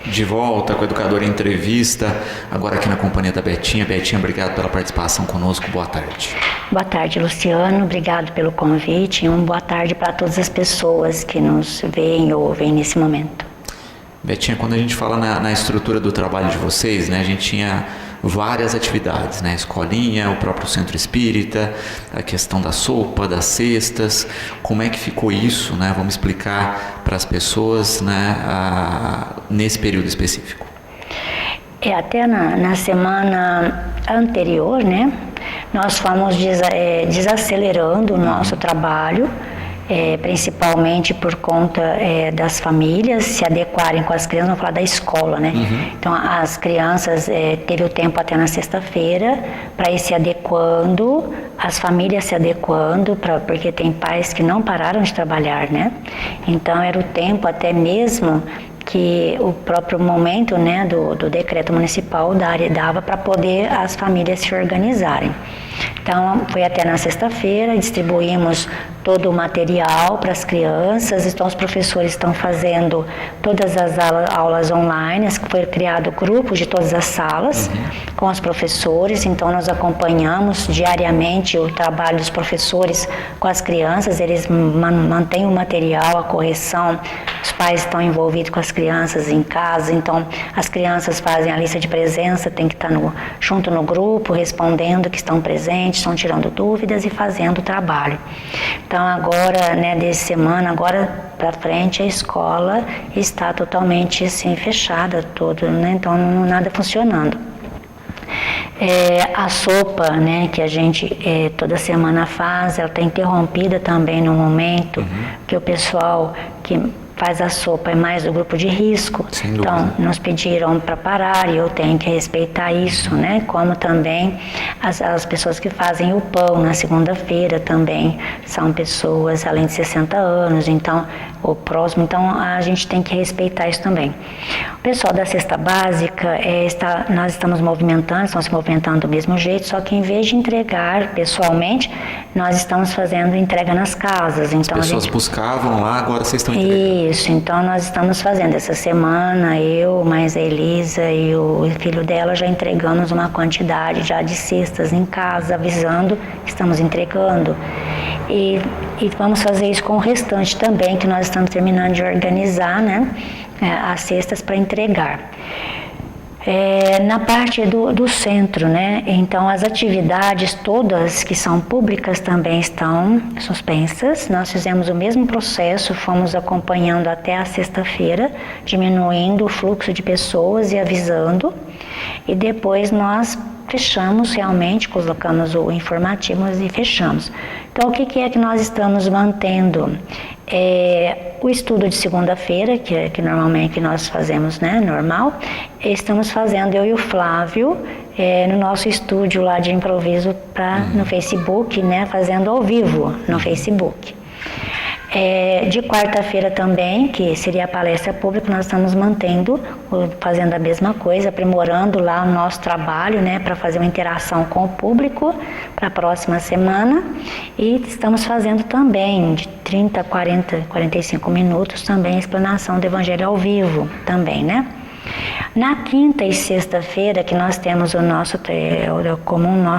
De volta com a Educadora Entrevista, agora aqui na companhia da Betinha. Betinha, obrigado pela participação conosco, boa tarde. Boa tarde, Luciano, obrigado pelo convite e uma boa tarde para todas as pessoas que nos veem e ouvem nesse momento. Betinha, quando a gente fala na estrutura do trabalho de vocês, né, a gente tinha várias atividades, né, escolinha, o próprio centro espírita, a questão da sopa, das cestas, como é que ficou isso, né, vamos explicar para as pessoas, né, nesse período específico. Até na semana anterior, né, nós fomos desacelerando o nosso trabalho, principalmente por conta das famílias se adequarem com as crianças, vamos falar da escola, né? Então, as crianças teve o tempo até na sexta-feira para ir se adequando, as famílias se adequando, porque tem pais que não pararam de trabalhar, né? Então, era o tempo até mesmo que o próprio momento, né, do decreto municipal dava para poder as famílias se organizarem. Então, foi até na sexta-feira, distribuímos todo o material para as crianças, então os professores estão fazendo todas as aulas online, foi criado grupos de todas as salas com os professores, então nós acompanhamos diariamente o trabalho dos professores com as crianças, eles mantêm o material, a correção, os pais estão envolvidos com as crianças em casa, então as crianças fazem a lista de presença, tem que estar junto no grupo, respondendo que estão presentes, estão tirando dúvidas e fazendo o trabalho. Então agora, né, dessa semana, agora para frente, a escola está totalmente assim, fechada, tudo, né, então nada funcionando. A sopa, né, que a gente toda semana faz, ela está interrompida também no momento que o pessoal que faz a sopa é mais do grupo de risco, então nos pediram para parar e eu tenho que respeitar isso, né? Como também as pessoas que fazem o pão na segunda-feira também são pessoas além de 60 anos, então o próximo, então a gente tem que respeitar isso também. O pessoal da cesta básica, nós estamos se movimentando do mesmo jeito, só que em vez de entregar pessoalmente, nós estamos fazendo entrega nas casas. Então, as pessoas buscavam lá, agora vocês estão entregando. Isso, então nós estamos fazendo essa semana, eu, mais a Elisa e o filho dela já entregamos uma quantidade já de cestas em casa, avisando que estamos entregando. E vamos fazer isso com o restante também, que nós estamos terminando de organizar, né, as cestas para entregar. Na parte do centro, né, então as atividades todas que são públicas também estão suspensas. Nós fizemos o mesmo processo, fomos acompanhando até a sexta-feira, diminuindo o fluxo de pessoas e avisando, e depois nós fechamos realmente, colocamos o informativo e fechamos. Então, o que é que nós estamos mantendo? O estudo de segunda-feira, que normalmente nós fazemos, né, normal, estamos fazendo eu e o Flávio no nosso estúdio lá de improviso no Facebook, né, fazendo ao vivo no Facebook. De quarta-feira também, que seria a palestra pública, nós estamos fazendo a mesma coisa, aprimorando lá o nosso trabalho, né, para fazer uma interação com o público para a próxima semana, e estamos fazendo também de 30, 40, 45 minutos também a explanação do Evangelho ao vivo também, né? Na quinta e sexta-feira, que nós temos o nosso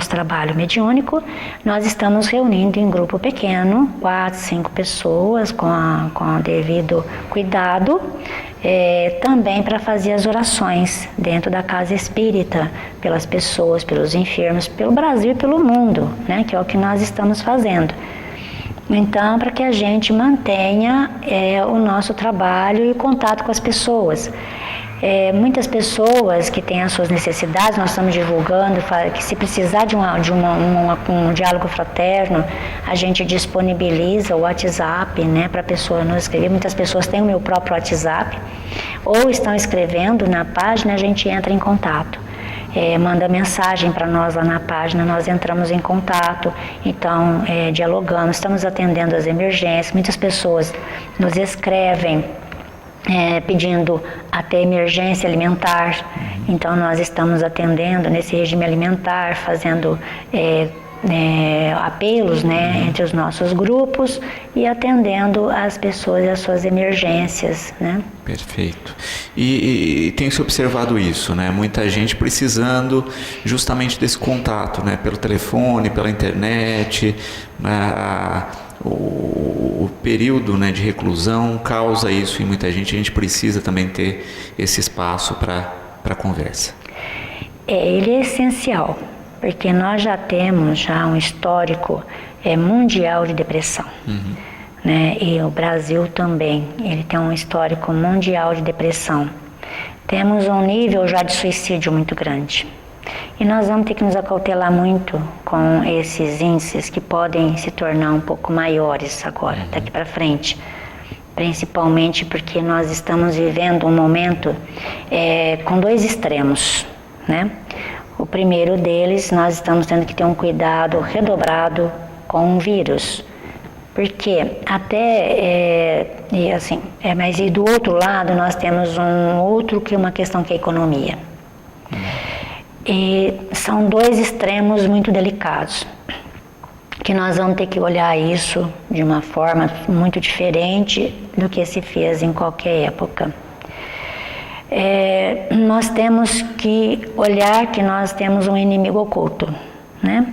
trabalho mediúnico, nós estamos reunindo em grupo pequeno, 4, 5 pessoas, com o devido cuidado, também para fazer as orações dentro da casa espírita, pelas pessoas, pelos enfermos, pelo Brasil e pelo mundo, né, que é o que nós estamos fazendo. Então, para que a gente mantenha o nosso trabalho e contato com as pessoas. Muitas pessoas que têm as suas necessidades, nós estamos divulgando que se precisar de um diálogo fraterno, a gente disponibiliza o WhatsApp, né, para a pessoa nos escrever. Muitas pessoas têm o meu próprio WhatsApp, ou estão escrevendo na página, a gente entra em contato. Manda mensagem para nós lá na página, nós entramos em contato, então dialogamos, estamos atendendo as emergências. Muitas pessoas nos escrevem pedindo até emergência alimentar, então nós estamos atendendo nesse regime alimentar, fazendo apelos, né, entre os nossos grupos e atendendo as pessoas e as suas emergências, né? Perfeito. E tem se observado isso, né? Muita gente precisando justamente desse contato, né? Pelo telefone, pela internet, o período, né, de reclusão causa isso em muita gente. A gente precisa também ter esse espaço para conversa. Ele é essencial, porque nós já temos um histórico mundial de depressão, né? E o Brasil também, ele tem um histórico mundial de depressão. Temos um nível já de suicídio muito grande. E nós vamos ter que nos acautelar muito com esses índices que podem se tornar um pouco maiores agora, daqui para frente. Principalmente porque nós estamos vivendo um momento com dois extremos, né? O primeiro deles, nós estamos tendo que ter um cuidado redobrado com o vírus. Porque mas e do outro lado nós temos uma questão que é a economia. E são dois extremos muito delicados, que nós vamos ter que olhar isso de uma forma muito diferente do que se fez em qualquer época. Nós temos que olhar que nós temos um inimigo oculto, né?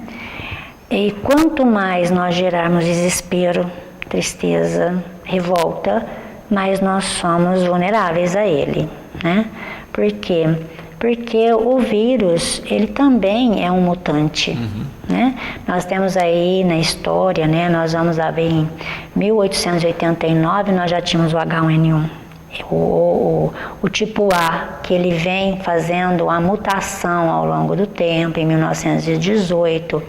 E quanto mais nós gerarmos desespero, tristeza, revolta, mais nós somos vulneráveis a ele, né? Por quê? Porque o vírus, ele também é um mutante, né? Nós temos aí na história, né? Nós vamos lá ver em 1889, nós já tínhamos o H1N1. O tipo A, que ele vem fazendo a mutação ao longo do tempo, em 1918,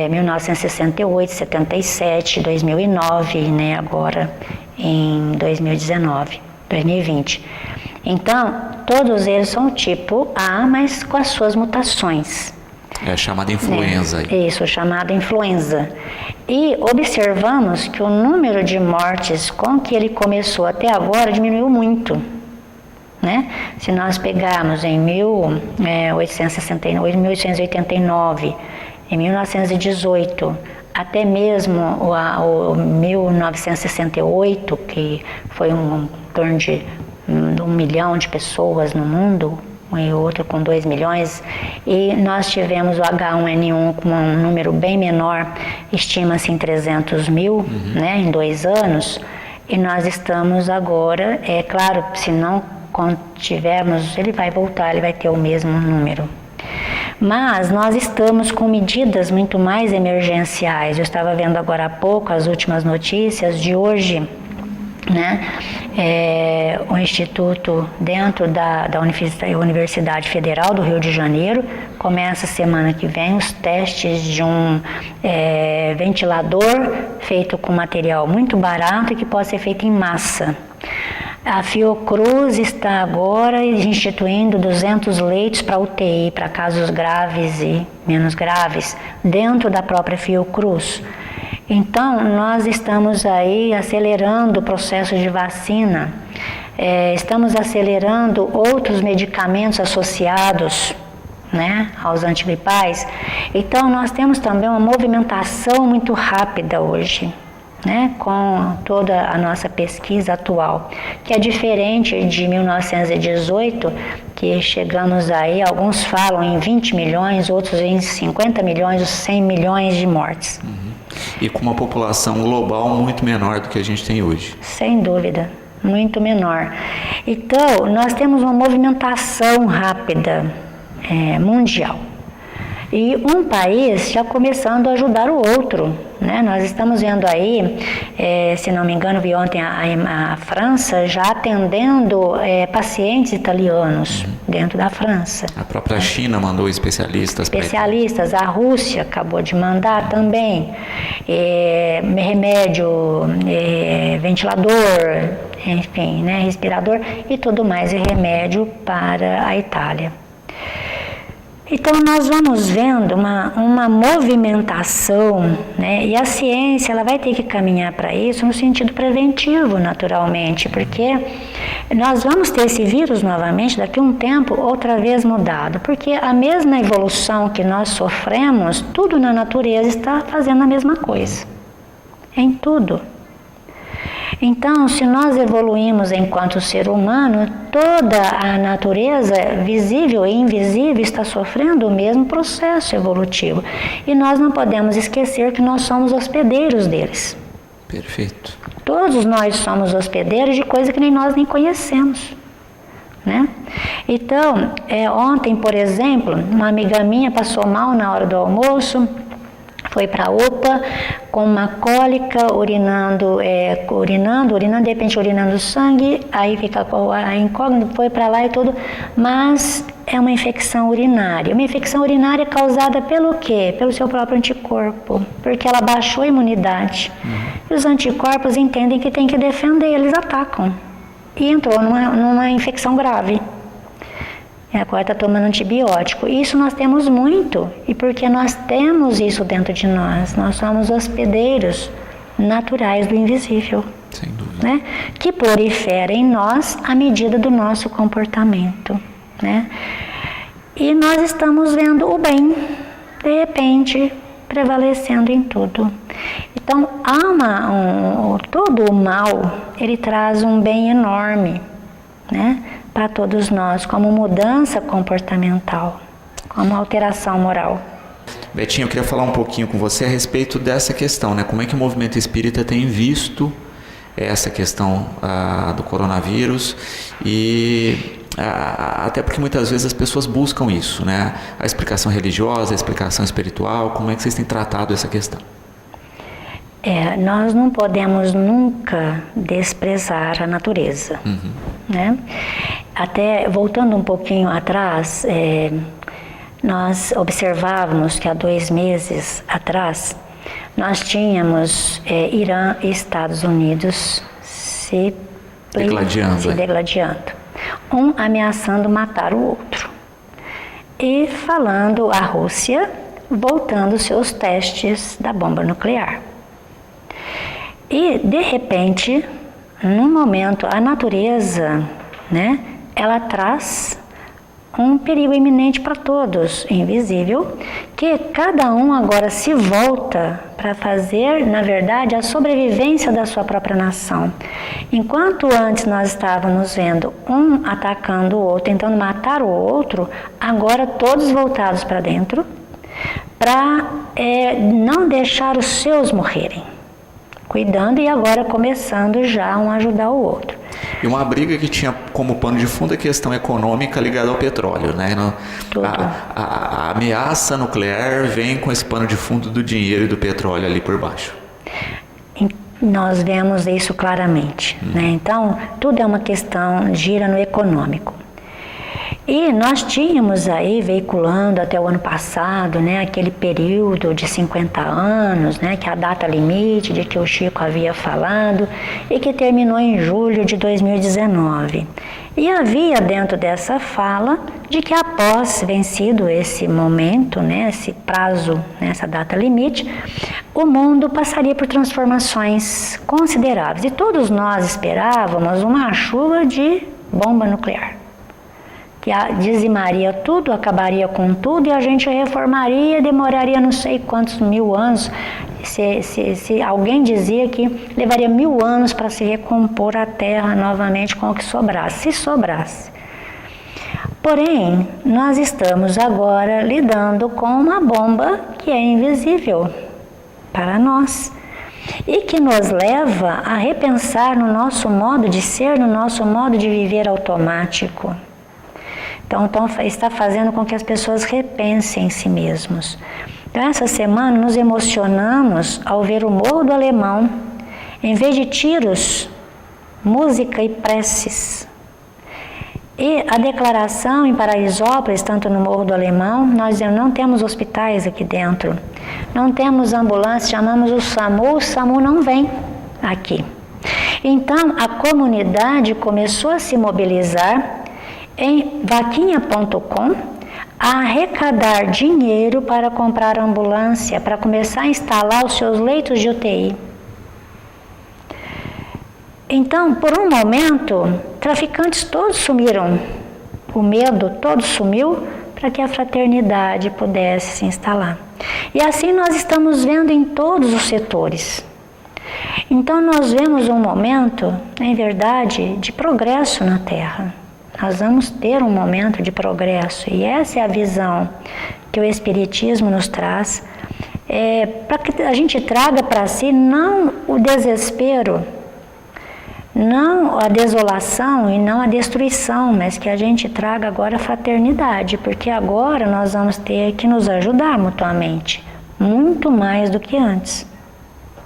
1968, 77, 2009, né, agora em 2020. Então, todos eles são tipo A, mas com as suas mutações. É a chamada influenza. Isso, chamada influenza. E observamos que o número de mortes com que ele começou até agora diminuiu muito, né? Se nós pegarmos em 1889, em 1918, até mesmo o 1968, que foi em torno de 1 milhão de pessoas no mundo, e outro com 2 milhões, e nós tivemos o H1N1 com um número bem menor, estima-se em 300 mil, né, em 2 anos, e nós estamos agora, claro, se não tivermos, ele vai voltar, ele vai ter o mesmo número. Mas nós estamos com medidas muito mais emergenciais. Eu estava vendo agora há pouco as últimas notícias de hoje, né? O Instituto, dentro da Universidade Federal do Rio de Janeiro, começa semana que vem os testes de um ventilador feito com material muito barato e que pode ser feito em massa. A Fiocruz está agora instituindo 200 leitos para UTI, para casos graves e menos graves, dentro da própria Fiocruz. Então, nós estamos aí acelerando o processo de vacina, estamos acelerando outros medicamentos associados, né, aos antigripais. Então, nós temos também uma movimentação muito rápida hoje, né, com toda a nossa pesquisa atual, que é diferente de 1918, que chegamos aí, alguns falam em 20 milhões, outros em 50 milhões, 100 milhões de mortes. E com uma população global muito menor do que a gente tem hoje. Sem dúvida, muito menor. Então, nós temos uma movimentação rápida mundial. E um país já começando a ajudar o outro, né? Nós estamos vendo aí, se não me engano, vi ontem a França já atendendo pacientes italianos dentro da França. A própria China mandou especialistas. A Rússia acabou de mandar também. Remédio, ventilador, enfim, né? Respirador e tudo mais, e remédio para a Itália. Então nós vamos vendo uma movimentação, né? E a ciência ela vai ter que caminhar para isso no sentido preventivo, naturalmente, porque nós vamos ter esse vírus novamente daqui a um tempo outra vez mudado, porque a mesma evolução que nós sofremos, tudo na natureza está fazendo a mesma coisa, em tudo. Então, se nós evoluímos enquanto ser humano, toda a natureza, visível e invisível, está sofrendo o mesmo processo evolutivo. E nós não podemos esquecer que nós somos hospedeiros deles. Perfeito. Todos nós somos hospedeiros de coisa que nem nós nem conhecemos, né? Então, ontem, por exemplo, uma amiga minha passou mal na hora do almoço, foi para a UPA com uma cólica, urinando, de repente urinando sangue, aí fica a incógnita, foi para lá e tudo, mas é uma infecção urinária. Uma infecção urinária causada pelo quê? Pelo seu próprio anticorpo, porque ela baixou a imunidade. E os anticorpos entendem que tem que defender, eles atacam. E entrou numa infecção grave. Agora está tomando antibiótico. Isso nós temos muito. E porque nós temos isso dentro de nós. Nós somos hospedeiros naturais do invisível. Sem dúvida. Né? Que prolifera em nós à medida do nosso comportamento. Né? E nós estamos vendo o bem, de repente, prevalecendo em tudo. Então, todo o mal, ele traz um bem enorme, né? Para todos nós, como mudança comportamental, como alteração moral. Betinha, eu queria falar um pouquinho com você a respeito dessa questão, né? Como é que o movimento espírita tem visto essa questão do coronavírus e até porque muitas vezes as pessoas buscam isso, né? A explicação religiosa, a explicação espiritual, como é que vocês têm tratado essa questão? Nós não podemos nunca desprezar a natureza, né? Até voltando um pouquinho atrás, nós observávamos que há 2 meses atrás nós tínhamos Irã e Estados Unidos se degladiando, um ameaçando matar o outro e falando a Rússia voltando seus testes da bomba nuclear. E de repente, num momento, a natureza, né, ela traz um perigo iminente para todos, invisível, que cada um agora se volta para fazer, na verdade, a sobrevivência da sua própria nação. Enquanto antes nós estávamos vendo um atacando o outro, tentando matar o outro, agora todos voltados para dentro, para não deixar os seus morrerem, cuidando e agora começando já um a ajudar o outro. E uma briga que tinha como pano de fundo a questão econômica ligada ao petróleo, né? A ameaça nuclear vem com esse pano de fundo do dinheiro e do petróleo ali por baixo. Nós vemos isso claramente, né? Então, tudo é uma questão, gira no econômico. E nós tínhamos aí veiculando até o ano passado, né, aquele período de 50 anos, né, que é a data limite de que o Chico havia falado e que terminou em julho de 2019. E havia dentro dessa fala de que após vencido esse momento, né, esse prazo, né, essa data limite, o mundo passaria por transformações consideráveis. E todos nós esperávamos uma chuva de bomba nuclear, que dizimaria tudo, acabaria com tudo e a gente reformaria, demoraria não sei quantos 1000 anos. Se alguém dizia que levaria 1000 anos para se recompor a Terra novamente com o que sobrasse, se sobrasse. Porém, nós estamos agora lidando com uma bomba que é invisível para nós e que nos leva a repensar no nosso modo de ser, no nosso modo de viver automático. Então está fazendo com que as pessoas repensem em si mesmos. Então, essa semana nos emocionamos ao ver o Morro do Alemão, em vez de tiros, música e preces. E a declaração em Paraisópolis, tanto no Morro do Alemão, nós não temos hospitais aqui dentro, não temos ambulância, chamamos o SAMU não vem aqui. Então, a comunidade começou a se mobilizar em vaquinha.com, a arrecadar dinheiro para comprar ambulância, para começar a instalar os seus leitos de UTI. Então, por um momento, traficantes todos sumiram, o medo todo sumiu para que a fraternidade pudesse se instalar. E assim nós estamos vendo em todos os setores. Então nós vemos um momento, em verdade, de progresso na Terra. Nós vamos ter um momento de progresso e essa é a visão que o Espiritismo nos traz, para que a gente traga para si não o desespero, não a desolação e não a destruição, mas que a gente traga agora a fraternidade, porque agora nós vamos ter que nos ajudar mutuamente, muito mais do que antes,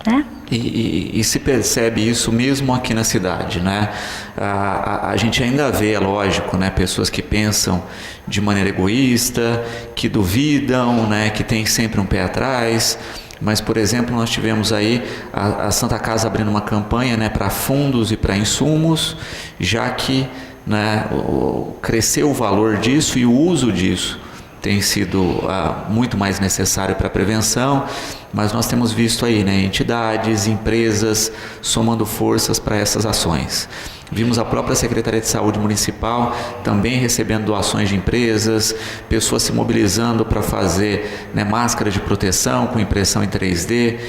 né? E se percebe isso mesmo aqui na cidade, né? A gente ainda vê, é lógico, né, pessoas que pensam de maneira egoísta, que duvidam, né, que tem sempre um pé atrás. Mas, por exemplo, nós tivemos aí a Santa Casa abrindo uma campanha, né, para fundos e para insumos, já que, né, cresceu o valor disso e o uso disso tem sido muito mais necessário para a prevenção, mas nós temos visto aí, né, entidades, empresas somando forças para essas ações. Vimos a própria Secretaria de Saúde Municipal também recebendo doações de empresas, pessoas se mobilizando para fazer, né, máscara de proteção com impressão em 3D,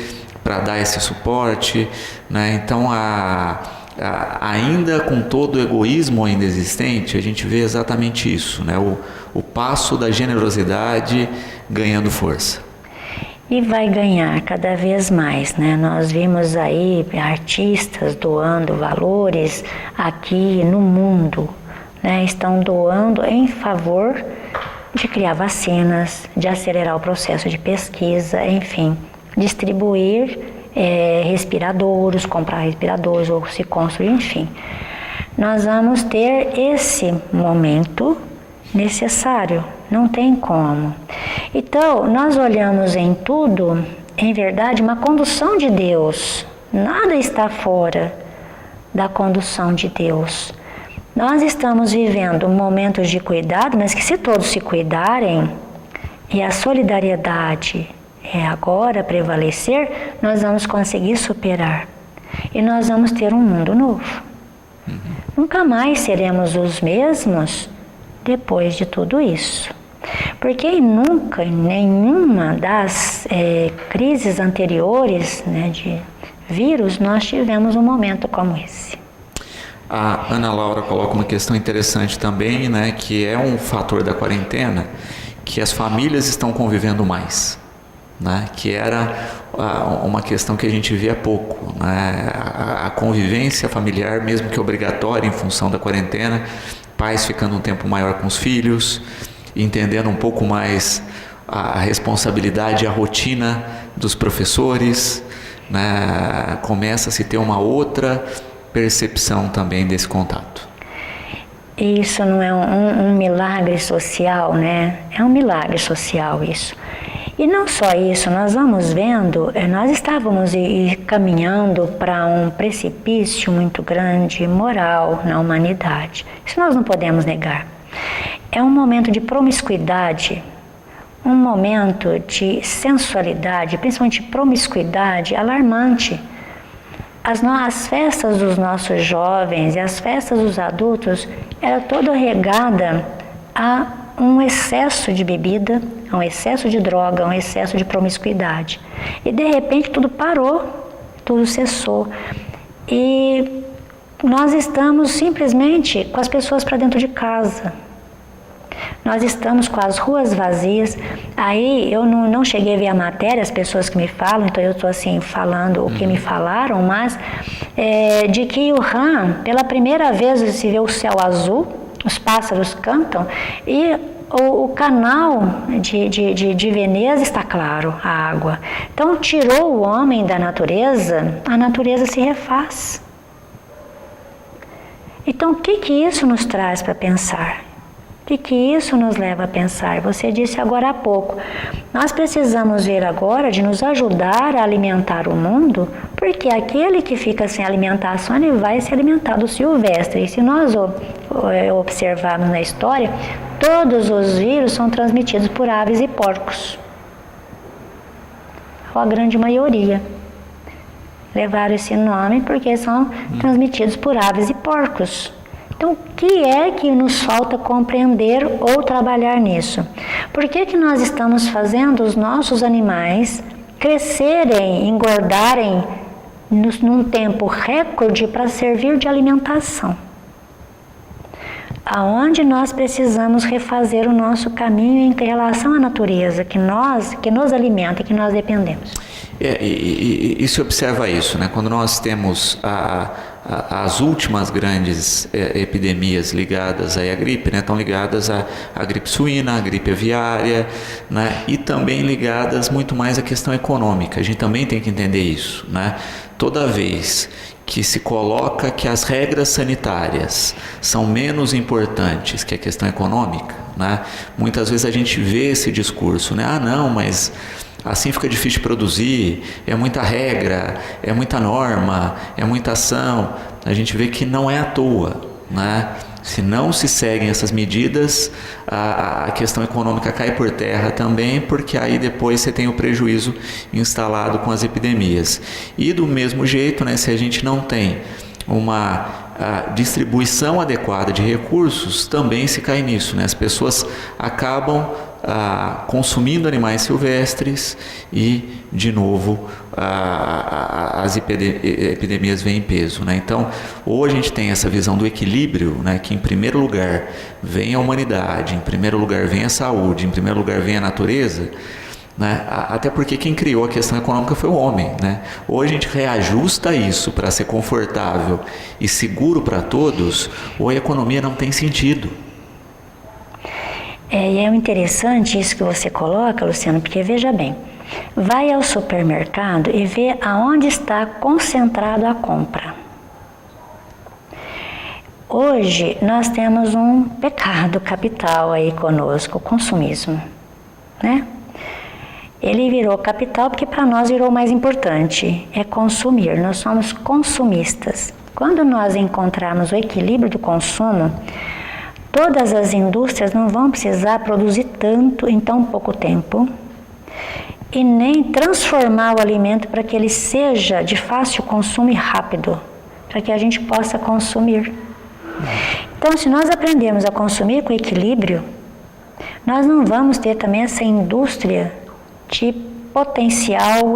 para dar esse suporte, né? Então, ainda com todo o egoísmo ainda existente, a gente vê exatamente isso, né? O passo da generosidade ganhando força. E vai ganhar cada vez mais, né? Nós vimos aí artistas doando valores aqui no mundo, né? Estão doando em favor de criar vacinas, de acelerar o processo de pesquisa, enfim, distribuir respiradores, comprar respiradores ou se construir, enfim. Nós vamos ter esse momento necessário, não tem como. Então, nós olhamos em tudo, em verdade, uma condução de Deus. Nada está fora da condução de Deus. Nós estamos vivendo momentos de cuidado, mas que se todos se cuidarem e a solidariedade agora prevalecer, nós vamos conseguir superar. E nós vamos ter um mundo novo. Nunca mais seremos os mesmos depois de tudo isso. Porque nunca, em nenhuma das crises anteriores, né, de vírus, nós tivemos um momento como esse. A Ana Laura coloca uma questão interessante também, né, que é um fator da quarentena, que as famílias estão convivendo mais, né, que era uma questão que a gente via pouco, né, a convivência familiar, mesmo que obrigatória em função da quarentena, pais ficando um tempo maior com os filhos, entendendo um pouco mais a responsabilidade e a rotina dos professores, né, começa a se ter uma outra percepção também desse contato. Isso não é um milagre social, né? É um milagre social isso. E não só isso, nós vamos vendo, nós estávamos caminhando para um precipício muito grande moral na humanidade. Isso nós não podemos negar. É um momento de promiscuidade, um momento de sensualidade, principalmente promiscuidade alarmante. As festas dos nossos jovens e as festas dos adultos era toda regada a um excesso de bebida, a um excesso de droga, a um excesso de promiscuidade. E de repente tudo parou, tudo cessou. E nós estamos simplesmente com as pessoas para dentro de casa. Nós estamos com as ruas vazias. Aí eu não cheguei a ver a matéria, as pessoas que me falam, então eu estou assim falando o que me falaram, mas de que em Wuhan, pela primeira vez se vê o céu azul, os pássaros cantam e o canal de Veneza está claro, a água. Então tirou o homem da natureza, a natureza se refaz. Então o que isso nos traz para pensar? O que isso nos leva a pensar? Você disse agora há pouco, nós precisamos ver agora de nos ajudar a alimentar o mundo, porque aquele que fica sem alimentação, ele vai se alimentar do silvestre. E se nós observarmos na história, todos os vírus são transmitidos por aves e porcos. Ou a grande maioria. Levaram esse nome porque são transmitidos por aves e porcos. Então, o que é que nos falta compreender ou trabalhar nisso? Por que nós estamos fazendo os nossos animais crescerem, engordarem num tempo recorde para servir de alimentação? Aonde nós precisamos refazer o nosso caminho em relação à natureza, que nos alimenta e que nós dependemos. E se observa isso, né? Quando nós temos as últimas grandes epidemias ligadas aí à gripe, né? Estão ligadas à gripe suína, à gripe aviária, né? E também ligadas muito mais à questão econômica. A gente também tem que entender isso, né? Toda vez que se coloca que as regras sanitárias são menos importantes que a questão econômica, né? Muitas vezes a gente vê esse discurso, né? Ah, não, mas assim fica difícil de produzir, é muita regra, é muita norma, é muita ação. A gente vê que não é à toa, né? Se não se seguem essas medidas, a questão econômica cai por terra também, porque aí depois você tem o prejuízo instalado com as epidemias. E do mesmo jeito, né, se a gente não tem uma distribuição adequada de recursos, também se cai nisso, né? As pessoas acabam consumindo animais silvestres e, de novo, as epidemias vêm em peso, né? Então, hoje a gente tem essa visão do equilíbrio, né? Que em primeiro lugar vem a humanidade, em primeiro lugar vem a saúde, em primeiro lugar vem a natureza, né? Até porque quem criou a questão econômica foi o homem, né? Ou a gente reajusta isso para ser confortável e seguro para todos, ou a economia não tem sentido. E é interessante isso que você coloca, Luciano, porque veja bem, vai ao supermercado e vê aonde está concentrado a compra. Hoje nós temos um pecado capital aí conosco, o consumismo, né? Ele virou capital porque para nós virou mais importante, é consumir, nós somos consumistas. Quando nós encontrarmos o equilíbrio do consumo, todas as indústrias não vão precisar produzir tanto em tão pouco tempo e nem transformar o alimento para que ele seja de fácil consumo e rápido, para que a gente possa consumir. Então, se nós aprendermos a consumir com equilíbrio, nós não vamos ter também essa indústria de potencial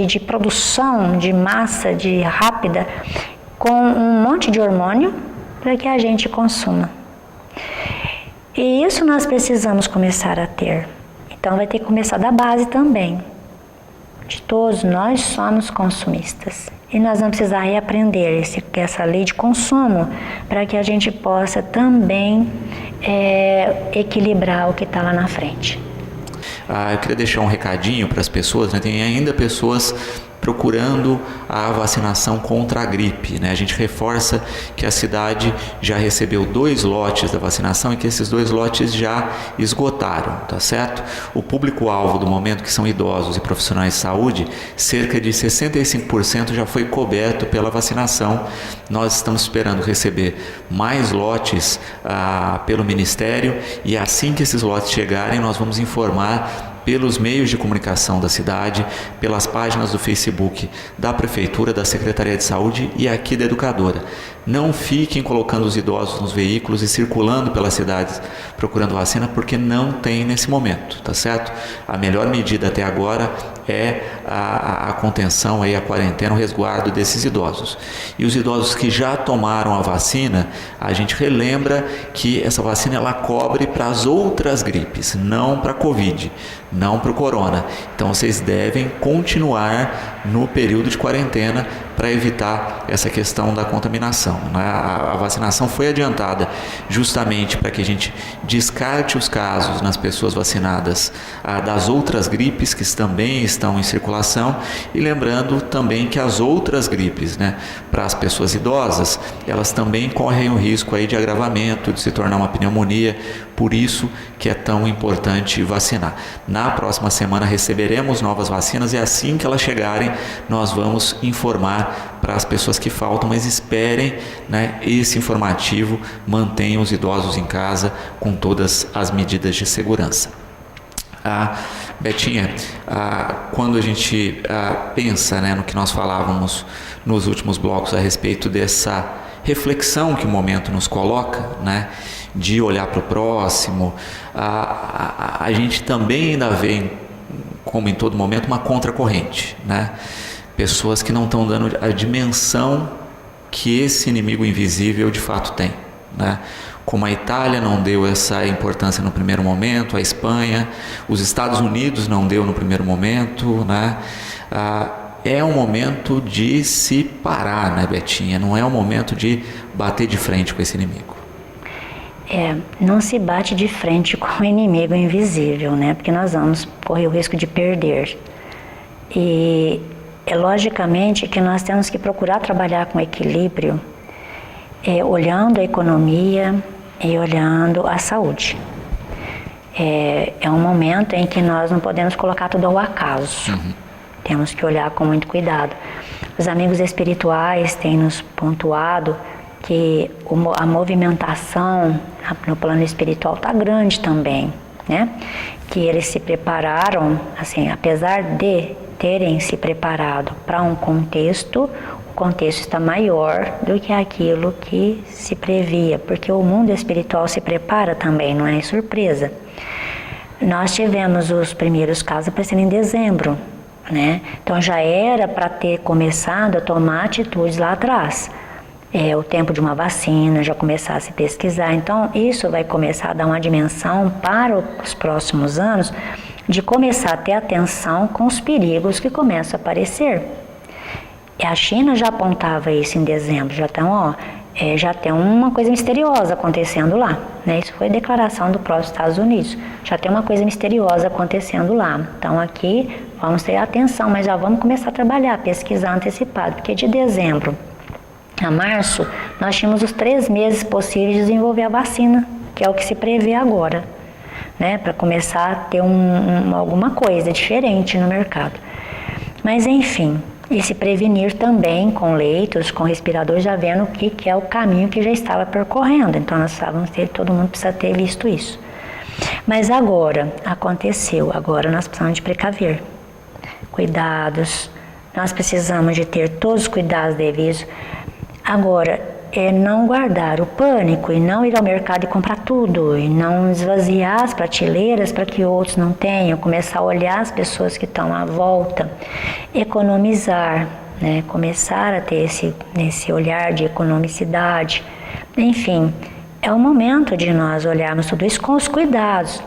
de produção de massa, de rápida, com um monte de hormônio para que a gente consuma. E isso nós precisamos começar a ter. Então vai ter que começar da base também. De todos nós somos consumistas. E nós vamos precisar reaprender essa lei de consumo para que a gente possa também equilibrar o que está lá na frente. Eu queria deixar um recadinho para as pessoas, né? Tem ainda pessoas procurando a vacinação contra a gripe, né? A gente reforça que a cidade já recebeu 2 lotes da vacinação e que esses 2 lotes já esgotaram, tá certo? O público-alvo do momento, que são idosos e profissionais de saúde, cerca de 65% já foi coberto pela vacinação. Nós estamos esperando receber mais lotes pelo Ministério e assim que esses lotes chegarem, nós vamos informar pelos meios de comunicação da cidade, pelas páginas do Facebook da Prefeitura, da Secretaria de Saúde e aqui da Educadora. Não fiquem colocando os idosos nos veículos e circulando pelas cidades procurando vacina, porque não tem nesse momento, tá certo? A melhor medida até agora é a contenção, aí, a quarentena, o resguardo desses idosos. E os idosos que já tomaram a vacina, a gente relembra que essa vacina ela cobre para as outras gripes, não para a Covid, não para o corona. Então vocês devem continuar no período de quarentena para evitar essa questão da contaminação, né? A vacinação foi adiantada justamente para que a gente descarte os casos nas pessoas vacinadas das outras gripes que também estão em circulação, e lembrando também que as outras gripes, né, para as pessoas idosas, elas também correm o risco aí de agravamento, de se tornar uma pneumonia, Por isso que é tão importante vacinar. Na próxima semana receberemos novas vacinas e assim que elas chegarem, nós vamos informar para as pessoas que faltam, mas esperem, né, esse informativo, mantenham os idosos em casa com todas as medidas de segurança. Betinha, quando a gente pensa, né, no que nós falávamos nos últimos blocos a respeito dessa reflexão que o momento nos coloca, né, de olhar para o próximo, a gente também ainda vê, como em todo momento, uma contracorrente, né? Pessoas que não estão dando a dimensão que esse inimigo invisível de fato tem, né? Como a Itália não deu essa importância no primeiro momento, a Espanha, os Estados Unidos não deu no primeiro momento, né? É um momento de se parar, né, Betinha? Não é um momento de bater de frente com esse inimigo. Não se bate de frente com o inimigo invisível, né? Porque nós vamos correr o risco de perder. E logicamente que nós temos que procurar trabalhar com equilíbrio, olhando a economia e olhando a saúde. É um momento em que nós não podemos colocar tudo ao acaso. Temos que olhar com muito cuidado. Os amigos espirituais têm nos pontuado que a movimentação no plano espiritual está grande também, né? Que eles se prepararam, assim, apesar de terem se preparado para um contexto, o contexto está maior do que aquilo que se previa, porque o mundo espiritual se prepara também, não é surpresa. Nós tivemos os primeiros casos aparecendo em dezembro, né? Então já era para ter começado a tomar atitudes lá atrás. O tempo de uma vacina, já começar a se pesquisar. Então isso vai começar a dar uma dimensão para os próximos anos de começar a ter atenção com os perigos que começam a aparecer. A China já apontava isso em dezembro, já tem uma coisa misteriosa acontecendo lá, né? Isso foi declaração do próprio Estados Unidos. Já tem uma coisa misteriosa acontecendo lá. Então aqui vamos ter atenção, mas já vamos começar a trabalhar, pesquisar antecipado, porque de dezembro a março nós tínhamos os 3 meses possíveis de desenvolver a vacina, que é o que se prevê agora, né? Para começar a ter alguma coisa diferente no mercado. Mas enfim, e se prevenir também com leitos, com respiradores, já vendo o que é o caminho que já estava percorrendo. Então nós sabemos que todo mundo precisa ter visto isso. Mas agora, aconteceu, agora nós precisamos de precaver. Cuidados, nós precisamos de ter todos os cuidados devidos. Agora, não guardar o pânico e não ir ao mercado e comprar tudo, e não esvaziar as prateleiras para que outros não tenham, começar a olhar as pessoas que estão à volta, economizar, né? Começar a ter esse olhar de economicidade. Enfim, é o momento de nós olharmos tudo isso com os cuidados.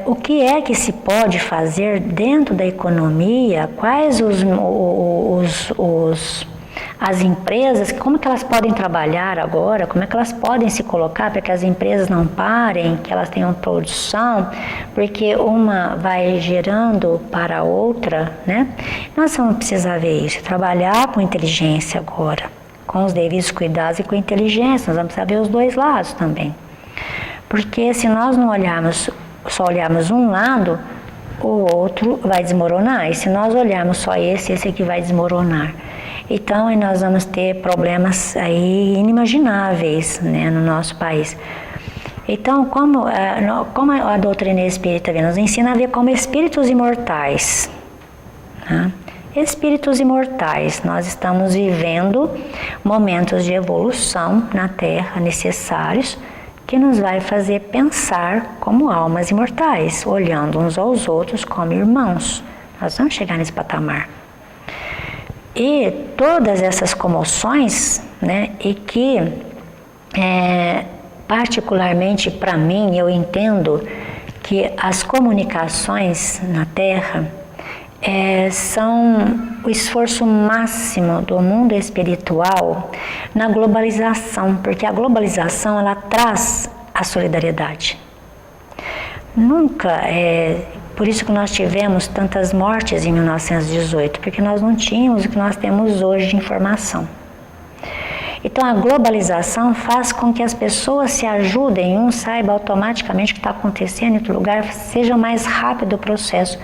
O que é que se pode fazer dentro da economia? Quais as empresas, como que elas podem trabalhar agora, como é que elas podem se colocar para que as empresas não parem, que elas tenham produção, porque uma vai gerando para a outra, né? Nós vamos precisar ver isso, trabalhar com inteligência agora, com os devidos cuidados e com inteligência, nós vamos precisar ver os dois lados também. Porque se nós não só olharmos um lado, o outro vai desmoronar, e se nós olharmos só esse aqui vai desmoronar. Então, nós vamos ter problemas aí inimagináveis, né, no nosso país. Então, como a doutrina espírita nos ensina a ver como espíritos imortais, né? Espíritos imortais, nós estamos vivendo momentos de evolução na Terra necessários, que nos vai fazer pensar como almas imortais, olhando uns aos outros como irmãos. Nós vamos chegar nesse patamar. E todas essas comoções, né, e que particularmente para mim, eu entendo que as comunicações na Terra são o esforço máximo do mundo espiritual na globalização, porque a globalização ela traz a solidariedade. Nunca por isso que nós tivemos tantas mortes em 1918, porque nós não tínhamos o que nós temos hoje de informação. Então a globalização faz com que as pessoas se ajudem, um saiba automaticamente o que está acontecendo em outro lugar, seja mais rápido o processo.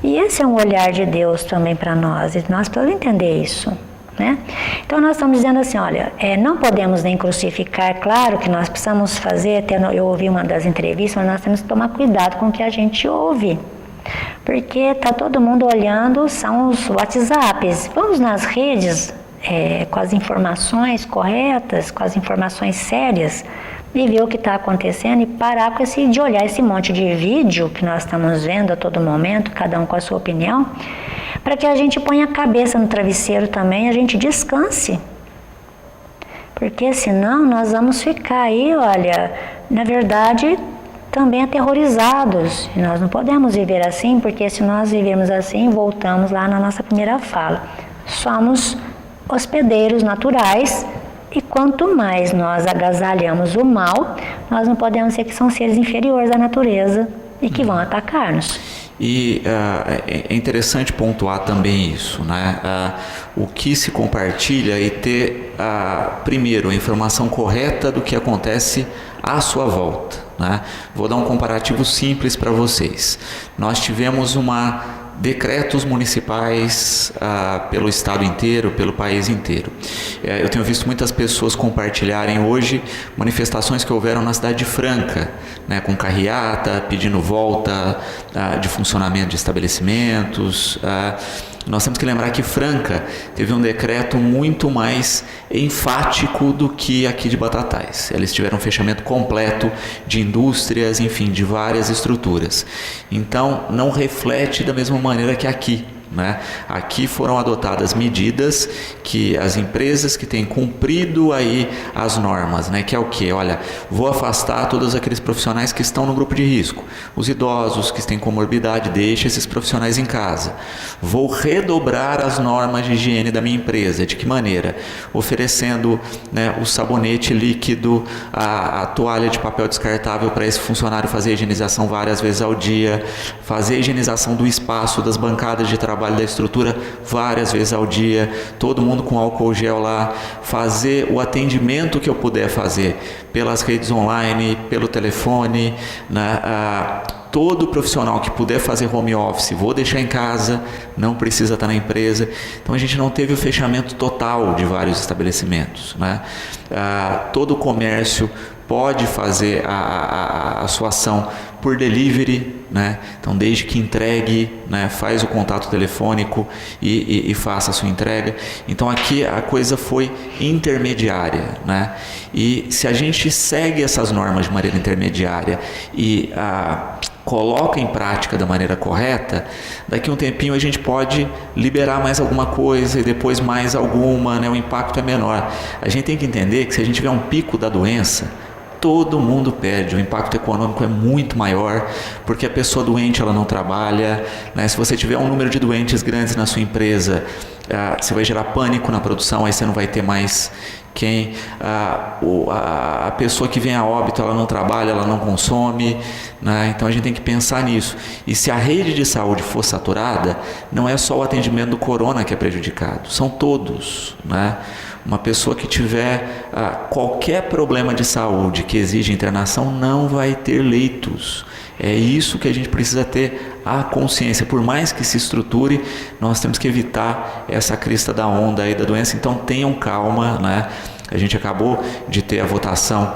E esse é um olhar de Deus também para nós, e nós precisamos entender isso. Né? Então nós estamos dizendo assim, olha, não podemos nem crucificar, claro que nós precisamos fazer, até eu ouvi uma das entrevistas, mas nós temos que tomar cuidado com o que a gente ouve, porque está todo mundo olhando, são os WhatsApps, vamos nas redes com as informações corretas, com as informações sérias, e ver o que está acontecendo e parar com de olhar esse monte de vídeo que nós estamos vendo a todo momento, cada um com a sua opinião, para que a gente ponha a cabeça no travesseiro também, a gente descanse. Porque senão nós vamos ficar aí, olha, na verdade, também aterrorizados. E nós não podemos viver assim, porque se nós vivermos assim, voltamos lá na nossa primeira fala. Somos hospedeiros naturais, e quanto mais nós agasalhamos o mal, nós não podemos ser que são seres inferiores à natureza e que vão atacar-nos. E é interessante pontuar também isso, né? O que se compartilha e ter, primeiro, a informação correta do que acontece à sua volta, né? Vou dar um comparativo simples para vocês. Nós tivemos decretos municipais pelo estado inteiro, pelo país inteiro. Eu tenho visto muitas pessoas compartilharem hoje manifestações que houveram na cidade de Franca, né, com carreata, pedindo volta de funcionamento de estabelecimentos. Nós temos que lembrar que Franca teve um decreto muito mais enfático do que aqui de Batatais. Eles tiveram um fechamento completo de indústrias, enfim, de várias estruturas. Então, não reflete da mesma maneira que aqui. Né? Aqui foram adotadas medidas que as empresas que têm cumprido aí as normas, né? Que é o que? Olha, vou afastar todos aqueles profissionais que estão no grupo de risco, os idosos que têm comorbidade, deixa esses profissionais em casa. Vou redobrar as normas de higiene da minha empresa. De que maneira? Oferecendo, né, o sabonete líquido, a toalha de papel descartável para esse funcionário fazer a higienização várias vezes ao dia, fazer a higienização do espaço, das bancadas de trabalho da estrutura várias vezes ao dia, todo mundo com álcool gel lá, fazer o atendimento que eu puder fazer pelas redes online, pelo telefone, né? Todo profissional que puder fazer home office, vou deixar em casa, não precisa estar na empresa. Então a gente não teve o fechamento total de vários estabelecimentos, né? Todo o comércio pode fazer a sua ação por delivery, né? Então desde que entregue, né, faz o contato telefônico e faça a sua entrega. Então aqui a coisa foi intermediária, né? E se a gente segue essas normas de maneira intermediária e coloca em prática da maneira correta, daqui a um tempinho a gente pode liberar mais alguma coisa e depois mais alguma, né? O impacto é menor. A gente tem que entender que se a gente tiver um pico da doença, todo mundo perde, o impacto econômico é muito maior, porque a pessoa doente ela não trabalha, né? Se você tiver um número de doentes grandes na sua empresa, você vai gerar pânico na produção, aí você não vai ter mais quem, a pessoa que vem a óbito, ela não trabalha, ela não consome, né? Então a gente tem que pensar nisso. E se a rede de saúde for saturada, não é só o atendimento do corona que é prejudicado, são todos, né? Uma pessoa que tiver qualquer problema de saúde que exige internação não vai ter leitos. É isso que a gente precisa ter a consciência. Por mais que se estruture, nós temos que evitar essa crista da onda aí da doença. Então tenham calma, né? A gente acabou de ter a votação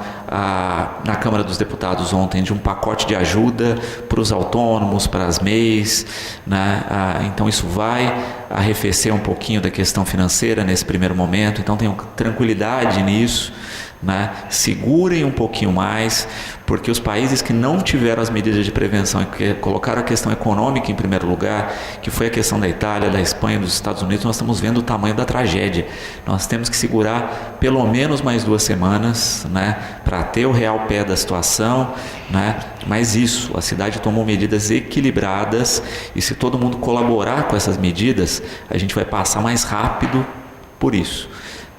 na Câmara dos Deputados ontem de um pacote de ajuda para os autônomos, para as MEIs, né? Então isso vai arrefecer um pouquinho da questão financeira nesse primeiro momento, então tenham tranquilidade nisso, né? Segurem um pouquinho mais, porque os países que não tiveram as medidas de prevenção e que colocaram a questão econômica em primeiro lugar, que foi a questão da Itália, da Espanha, dos Estados Unidos, nós estamos vendo o tamanho da tragédia. Nós temos que segurar pelo menos mais 2 semanas, né, para ter o real pé da situação, né? Mas isso, a cidade tomou medidas equilibradas e se todo mundo colaborar com essas medidas, a gente vai passar mais rápido por isso,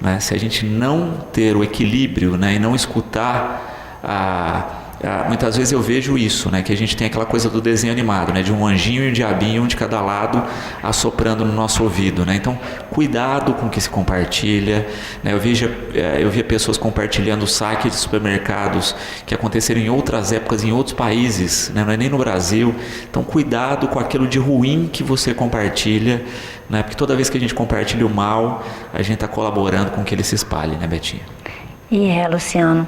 né? Se a gente não ter o equilíbrio, né, e não escutar muitas vezes eu vejo isso, né, que a gente tem aquela coisa do desenho animado, né, de um anjinho e um diabinho, um de cada lado, assoprando no nosso ouvido, né? Então, cuidado com o que se compartilha, né? Eu via pessoas compartilhando saques de supermercados que aconteceram em outras épocas, em outros países, né? Não é nem no Brasil. Então, cuidado com aquilo de ruim que você compartilha, né? Porque toda vez que a gente compartilha o mal, a gente está colaborando com que ele se espalhe, né, Betinha? Luciano,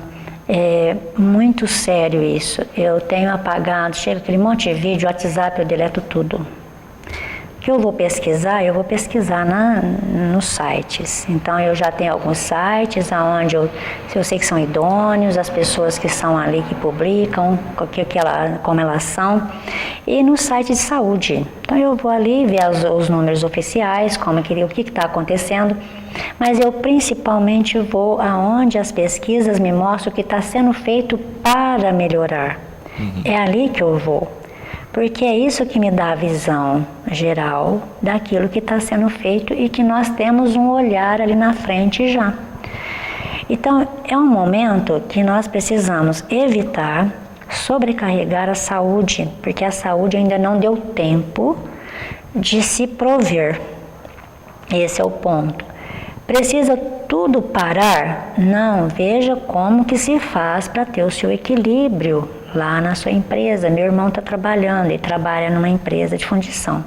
é muito sério isso. Eu tenho apagado, chega aquele monte de vídeo, WhatsApp, eu deleto tudo. O que eu vou pesquisar nos sites. Então eu já tenho alguns sites onde eu sei que são idôneos, as pessoas que são ali que publicam, como elas são, e no site de saúde. Então eu vou ali ver os números oficiais, o que está acontecendo, mas eu principalmente vou aonde as pesquisas me mostram o que está sendo feito para melhorar. É ali que eu vou. Porque é isso que me dá a visão geral daquilo que está sendo feito e que nós temos um olhar ali na frente já. Então, é um momento que nós precisamos evitar sobrecarregar a saúde, porque a saúde ainda não deu tempo de se prover. Esse é o ponto. Precisa tudo parar? Não, veja como que se faz para ter o seu equilíbrio lá na sua empresa. Meu irmão está trabalhando e trabalha numa empresa de fundição.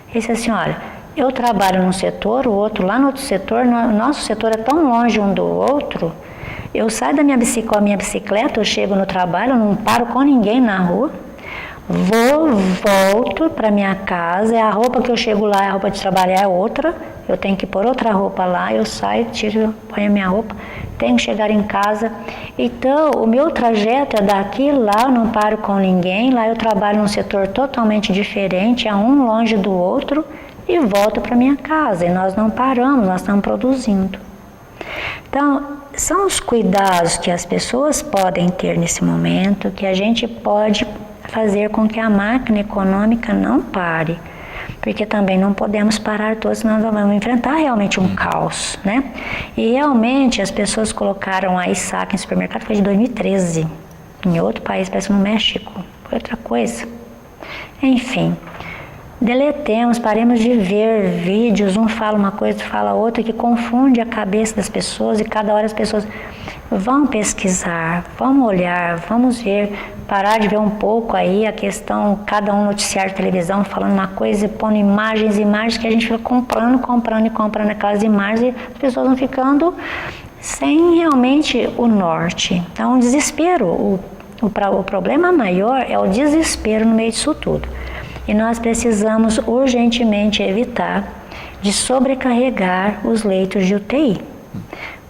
Ele disse assim, olha, eu trabalho num setor, o outro lá no outro setor, nosso setor é tão longe um do outro, eu saio com a minha bicicleta, eu chego no trabalho, eu não paro com ninguém na rua, volto para minha casa, a roupa que eu chego lá, a roupa de trabalhar é outra, eu tenho que pôr outra roupa lá, eu saio, ponho a minha roupa, tenho que chegar em casa. Então, o meu trajeto é daqui lá, eu não paro com ninguém, lá eu trabalho num setor totalmente diferente, é um longe do outro, e volto para minha casa, e nós não paramos, nós estamos produzindo. Então, são os cuidados que as pessoas podem ter nesse momento, que a gente pode fazer com que a máquina econômica não pare, porque também não podemos parar todos, senão nós vamos enfrentar realmente um caos, né? E realmente as pessoas colocaram aí saque em supermercado, foi de 2013, em outro país, parece no México, foi outra coisa. Enfim, deletemos, paremos de ver vídeos, um fala uma coisa, outro fala outra, que confunde a cabeça das pessoas, e cada hora as pessoas vão pesquisar, vão olhar, vamos ver, parar de ver um pouco aí a questão, cada um noticiário de televisão falando uma coisa e pondo imagens que a gente fica comprando aquelas imagens, e as pessoas vão ficando sem realmente o norte. Então, o desespero, o problema maior é o desespero no meio disso tudo. E nós precisamos urgentemente evitar de sobrecarregar os leitos de UTI.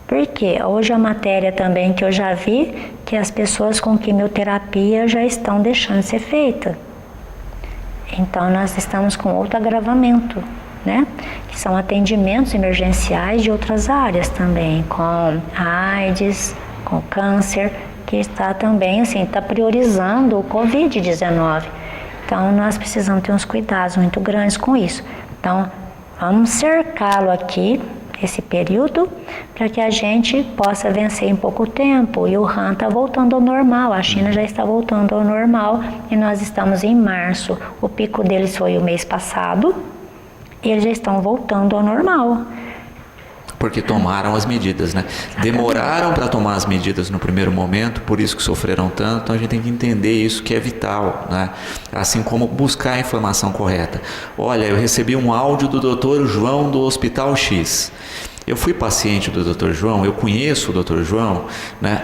Porque hoje a matéria também que eu já vi, que as pessoas com quimioterapia já estão deixando de ser feita. Então nós estamos com outro agravamento, né? Que são atendimentos emergenciais de outras áreas também, com AIDS, com câncer, que está também, assim, está priorizando o Covid-19. Então, nós precisamos ter uns cuidados muito grandes com isso. Então, vamos cercá-lo aqui, esse período, para que a gente possa vencer em pouco tempo. E o Han está voltando ao normal, a China já está voltando ao normal, e nós estamos em março. O pico deles foi o mês passado, e eles já estão voltando ao normal. Porque tomaram as medidas, né? Demoraram para tomar as medidas no primeiro momento, por isso que sofreram tanto. Então a gente tem que entender isso, que é vital, né? Assim como buscar a informação correta. Olha, eu recebi um áudio do Dr. João do Hospital X. Eu fui paciente do Dr. João, eu conheço o Dr. João, né?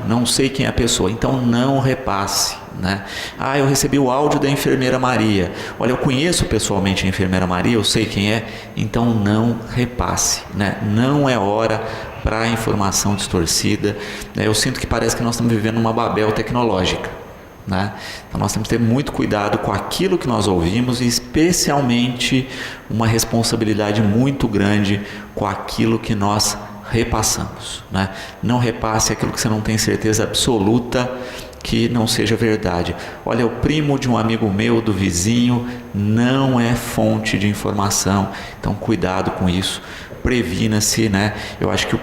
Não sei quem é a pessoa, então não repasse, né? Ah, eu recebi o áudio da enfermeira Maria. Olha, eu conheço pessoalmente a enfermeira Maria, eu sei quem é, então não repasse, né? Não é hora para informação distorcida. Eu sinto que parece que nós estamos vivendo uma Babel tecnológica, né? Então nós temos que ter muito cuidado com aquilo que nós ouvimos e especialmente uma responsabilidade muito grande com aquilo que nós repassamos, né? Não repasse aquilo que você não tem certeza absoluta que não seja verdade. Olha, o primo de um amigo meu, do vizinho, não é fonte de informação, então cuidado com isso, previna-se, né? Eu acho que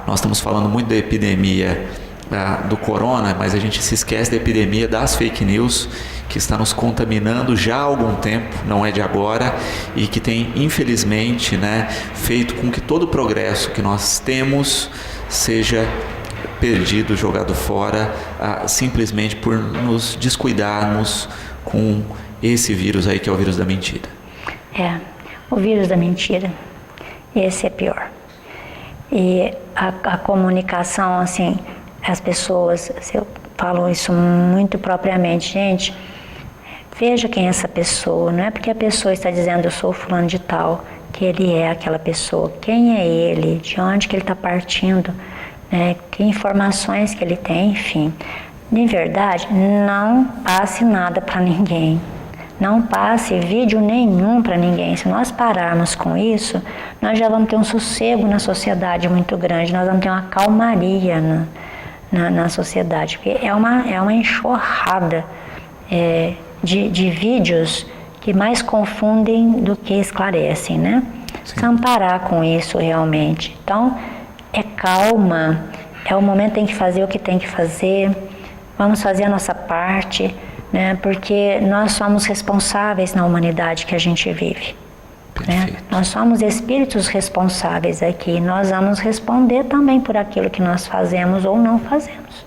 nós estamos falando muito da epidemia do corona, mas a gente se esquece da epidemia das fake news, que está nos contaminando já há algum tempo, não é de agora, e que tem, infelizmente, né, feito com que todo o progresso que nós temos seja perdido, jogado fora, simplesmente por nos descuidarmos com esse vírus aí, que é o vírus da mentira. O vírus da mentira, esse é pior. E a comunicação, assim, as pessoas, eu falo isso muito propriamente, gente, veja quem é essa pessoa, não é porque a pessoa está dizendo eu sou fulano de tal, que ele é aquela pessoa. Quem é ele, de onde que ele está partindo, né? Que informações que ele tem, enfim. De verdade, não passe nada para ninguém. Não passe vídeo nenhum para ninguém. Se nós pararmos com isso, nós já vamos ter um sossego na sociedade muito grande, nós vamos ter uma calmaria na sociedade, porque é uma enxurrada de vídeos que mais confundem do que esclarecem, né? Precisamos parar com isso realmente. Então, calma, é o momento em que fazer o que tem que fazer, vamos fazer a nossa parte, né? Porque nós somos responsáveis na humanidade que a gente vive. Né? Nós somos espíritos responsáveis aqui, nós vamos responder também por aquilo que nós fazemos ou não fazemos.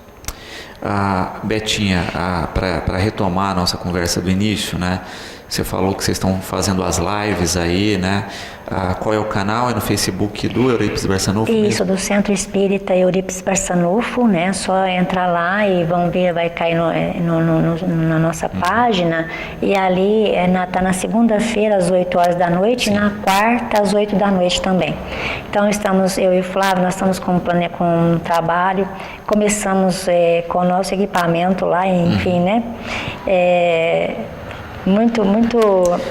Betinha, para retomar a nossa conversa do início, né? Você falou que vocês estão fazendo as lives aí, né? Qual é o canal? É no Facebook do Eurípides Barçanufo? Isso, mesmo? Do Centro Espírita Eurípides Barçanufo, né? Só entrar lá e vão ver, vai cair na nossa página. E ali tá na segunda-feira às 8 horas da noite. Sim. E na quarta às 8 da noite também. Então estamos, eu e o Flávio, nós estamos com um trabalho. Começamos com o nosso equipamento lá, enfim, né? Muito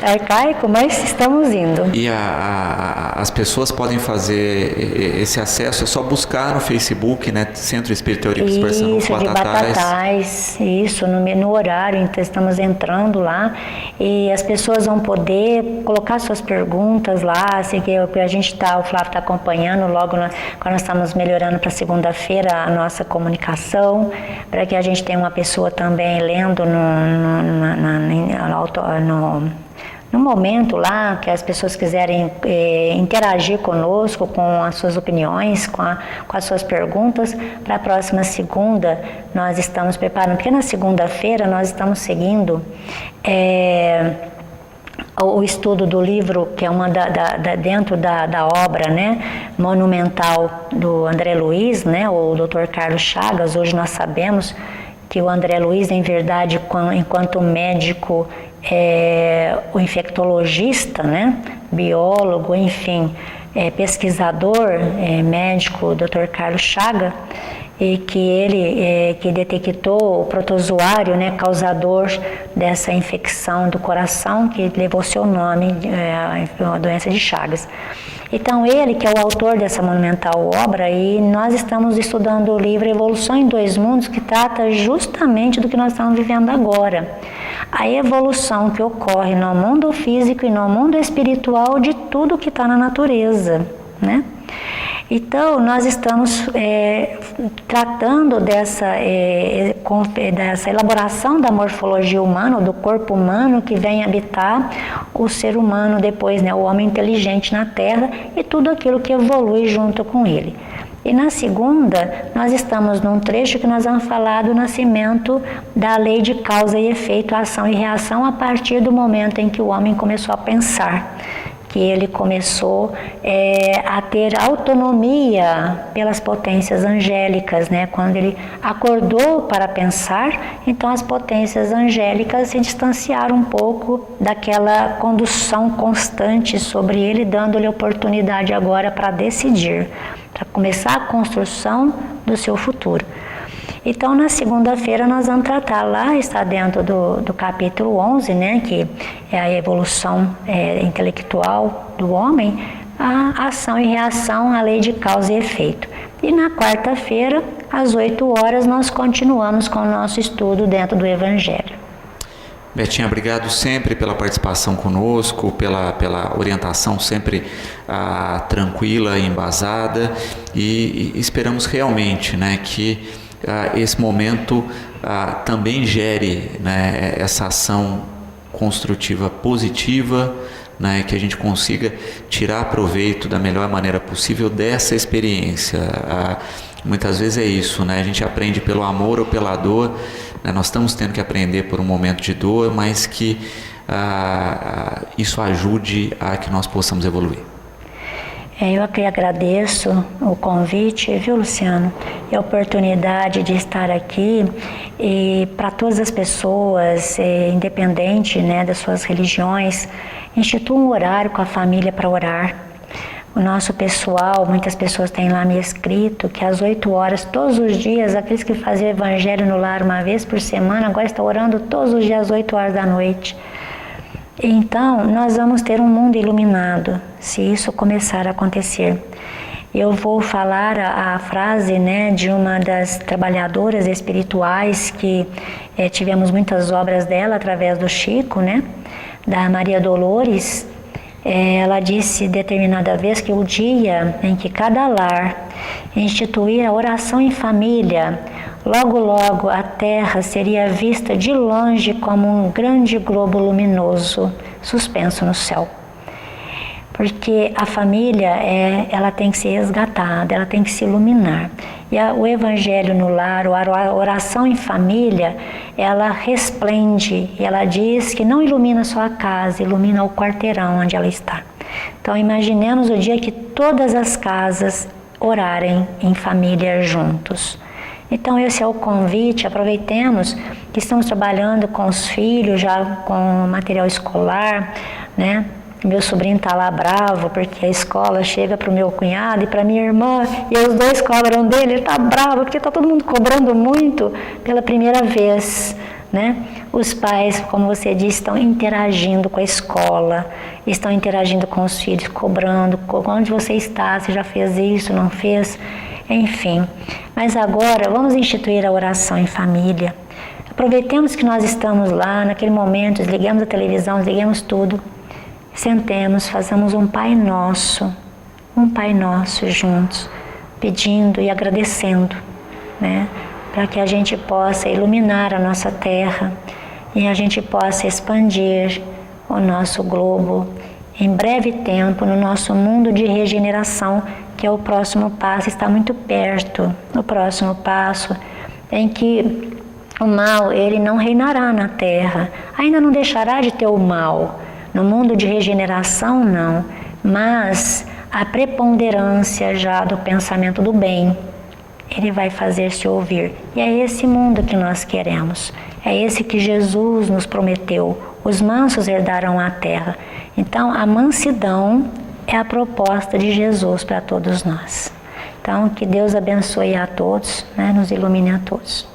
arcaico, mas estamos indo. E as pessoas podem fazer esse acesso, é só buscar no Facebook, né? Centro Espírita Eurípides Barçanufo, Isso, de Batatais, isso, no horário, então estamos entrando lá e as pessoas vão poder colocar suas perguntas lá, assim, que a gente o Flávio está acompanhando logo quando nós estamos melhorando para segunda-feira a nossa comunicação, para que a gente tenha uma pessoa também lendo no momento lá que as pessoas quiserem interagir conosco com as suas opiniões, com as suas perguntas. Para a próxima segunda nós estamos preparando, porque na segunda-feira nós estamos seguindo o estudo do livro, que é uma dentro da obra, né, monumental do André Luiz, né, o Dr. Carlos Chagas. Hoje nós sabemos que o André Luiz, em verdade, enquanto médico, o infectologista, né, biólogo, enfim, pesquisador, médico, Dr. Carlos Chagas, e que ele que detectou o protozoário, né, causador dessa infecção do coração, que levou seu nome, a doença de Chagas. Então ele, que é o autor dessa monumental obra, e nós estamos estudando o livro Evolução em Dois Mundos, que trata justamente do que nós estamos vivendo agora. A evolução que ocorre no mundo físico e no mundo espiritual de tudo que está na natureza, né? Então, nós estamos tratando dessa elaboração da morfologia humana, do corpo humano que vem habitar o ser humano depois, né, o homem inteligente na Terra e tudo aquilo que evolui junto com ele. E na segunda, nós estamos num trecho que nós vamos falar do nascimento da lei de causa e efeito, ação e reação, a partir do momento em que o homem começou a pensar, que ele começou a ter autonomia pelas potências angélicas, né? Quando ele acordou para pensar, então as potências angélicas se distanciaram um pouco daquela condução constante sobre ele, dando-lhe oportunidade agora para decidir, para começar a construção do seu futuro. Então, na segunda-feira, nós vamos tratar lá, está dentro do capítulo 11, né, que é a evolução intelectual do homem, a ação e reação, a lei de causa e efeito. E na quarta-feira, às 8 horas, nós continuamos com o nosso estudo dentro do Evangelho. Betinha, obrigado sempre pela participação conosco, pela orientação sempre tranquila e embasada, e esperamos realmente, né, que esse momento também gere, né, essa ação construtiva positiva, né, que a gente consiga tirar proveito da melhor maneira possível dessa experiência. Muitas vezes é isso, né? A gente aprende pelo amor ou pela dor, né? Nós estamos tendo que aprender por um momento de dor, mas que isso ajude a que nós possamos evoluir. Eu aqui agradeço o convite, viu, Luciano? E a oportunidade de estar aqui, e para todas as pessoas, independente, né, das suas religiões, institua um horário com a família para orar. O nosso pessoal, muitas pessoas têm lá me escrito que às 8 horas, todos os dias, aqueles que faziam evangelho no lar uma vez por semana, agora estão orando todos os dias às 8 horas da noite. Então, nós vamos ter um mundo iluminado, se isso começar a acontecer. Eu vou falar a frase, né, de uma das trabalhadoras espirituais que tivemos muitas obras dela através do Chico, né, da Maria Dolores. Ela disse determinada vez que o dia em que cada lar instituir a oração em família, logo, logo a Terra seria vista de longe como um grande globo luminoso suspenso no céu. Porque a família, ela tem que ser resgatada, ela tem que se iluminar. E o evangelho no lar, a oração em família, ela resplende. E ela diz que não ilumina só a casa, ilumina o quarteirão onde ela está. Então imaginemos o dia que todas as casas orarem em família juntos. Então esse é o convite, aproveitemos que estamos trabalhando com os filhos, já com material escolar, né? Meu sobrinho está lá bravo porque a escola chega para o meu cunhado e para minha irmã e os dois cobram dele, ele está bravo porque está todo mundo cobrando muito pela primeira vez, né? Os pais, como você disse, estão interagindo com a escola, estão interagindo com os filhos, cobrando, onde você está, você já fez isso, não fez, enfim. Mas agora vamos instituir a oração em família. Aproveitemos que nós estamos lá, naquele momento, desligamos a televisão, desligamos tudo. Sentemos, façamos um Pai Nosso juntos, pedindo e agradecendo, né? Para que a gente possa iluminar a nossa terra e a gente possa expandir o nosso globo em breve tempo no nosso mundo de regeneração, que é o próximo passo, está muito perto. O próximo passo em que o mal, ele não reinará na terra, ainda não deixará de ter o mal. No mundo de regeneração, não, mas a preponderância já do pensamento do bem, ele vai fazer-se ouvir. E é esse mundo que nós queremos, é esse que Jesus nos prometeu. Os mansos herdarão a terra. Então, a mansidão é a proposta de Jesus para todos nós. Então, que Deus abençoe a todos, né? Nos ilumine a todos.